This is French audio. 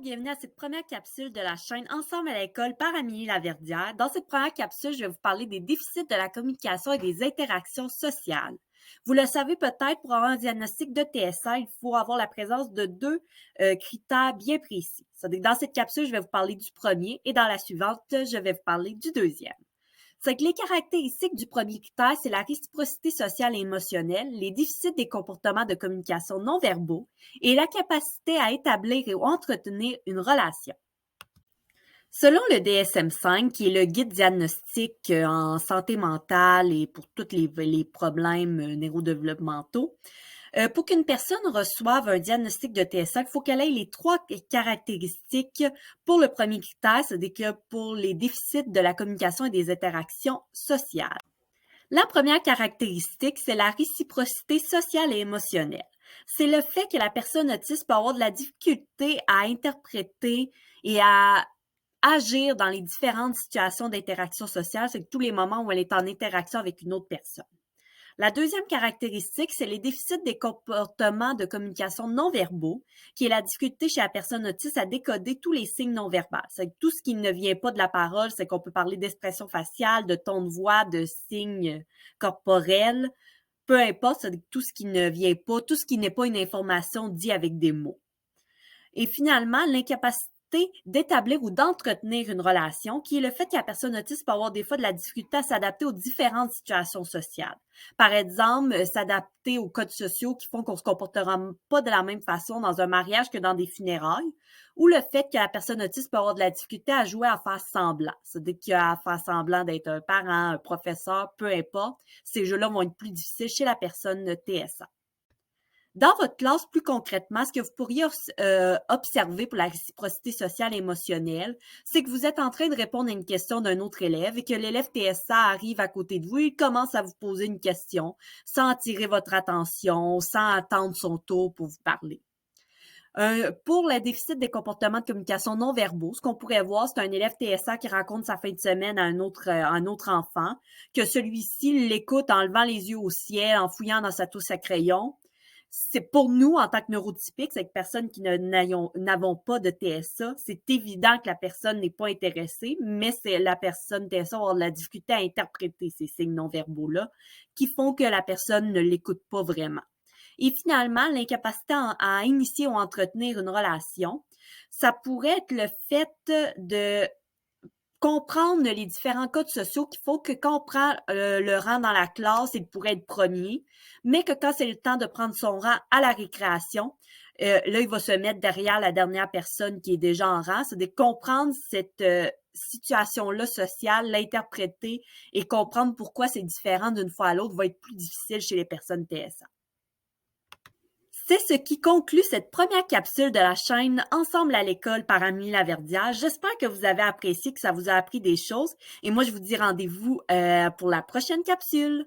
bienvenue à cette première capsule de la chaîne Ensemble à l'école par Amélie Laverdière. Dans cette première capsule, je vais vous parler des déficits de la communication et des interactions sociales. Vous le savez peut-être, pour avoir un diagnostic de TSA, il faut avoir la présence de deux critères bien précis. Dans cette capsule, je vais vous parler du premier et dans la suivante, je vais vous parler du deuxième. C'est que les caractéristiques du premier critère, c'est la réciprocité sociale et émotionnelle, les déficits des comportements de communication non verbaux et la capacité à établir et entretenir une relation. Selon le DSM-5, qui est le guide diagnostique en santé mentale et pour tous les problèmes neurodéveloppementaux, pour qu'une personne reçoive un diagnostic de TSA, il faut qu'elle ait les trois caractéristiques pour le premier critère, c'est-à-dire que pour les déficits de la communication et des interactions sociales. La première caractéristique, c'est la réciprocité sociale et émotionnelle. C'est le fait que la personne autiste peut avoir de la difficulté à interpréter et à agir dans les différentes situations d'interaction sociale, c'est tous les moments où elle est en interaction avec une autre personne. La deuxième caractéristique, c'est les déficits des comportements de communication non verbaux, qui est la difficulté chez la personne autiste à décoder tous les signes non verbaux. C'est tout ce qui ne vient pas de la parole, c'est qu'on peut parler d'expression faciale, de ton de voix, de signes corporels, peu importe, c'est tout ce qui ne vient pas, tout ce qui n'est pas une information dit avec des mots. Et finalement, l'incapacité d'établir ou d'entretenir une relation, qui est le fait que la personne autiste peut avoir des fois de la difficulté à s'adapter aux différentes situations sociales. Par exemple, s'adapter aux codes sociaux qui font qu'on ne se comportera pas de la même façon dans un mariage que dans des funérailles, ou le fait que la personne autiste peut avoir de la difficulté à jouer à faire semblant. C'est-à-dire qu'il y a à faire semblant d'être un parent, un professeur, peu importe. Ces jeux-là vont être plus difficiles chez la personne TSA. Dans votre classe, plus concrètement, ce que vous pourriez observer pour la réciprocité sociale et émotionnelle, c'est que vous êtes en train de répondre à une question d'un autre élève et que l'élève TSA arrive à côté de vous et il commence à vous poser une question sans attirer votre attention, sans attendre son tour pour vous parler. Pour le déficit des comportements de communication non verbaux, ce qu'on pourrait voir, c'est un élève TSA qui raconte sa fin de semaine à un autre enfant, que celui-ci l'écoute en levant les yeux au ciel, en fouillant dans sa trousse à crayon. C'est pour nous, en tant que neurotypiques, c'est que personnes qui n'avons pas de TSA, c'est évident que la personne n'est pas intéressée, mais c'est la personne TSA va avoir de la difficulté à interpréter ces signes non-verbaux-là qui font que la personne ne l'écoute pas vraiment. Et finalement, l'incapacité à initier ou entretenir une relation, ça pourrait être le fait de comprendre les différents codes sociaux qu'il faut que quand on prend le rang dans la classe, il pourrait être premier, mais que quand c'est le temps de prendre son rang à la récréation, là, il va se mettre derrière la dernière personne qui est déjà en rang. C'est de comprendre cette situation-là sociale, l'interpréter et comprendre pourquoi c'est différent d'une fois à l'autre va être plus difficile chez les personnes TSA. C'est ce qui conclut cette première capsule de la chaîne Ensemble à l'école par Amélie Laverdière. J'espère que vous avez apprécié, que ça vous a appris des choses. Et moi, je vous dis rendez-vous pour la prochaine capsule.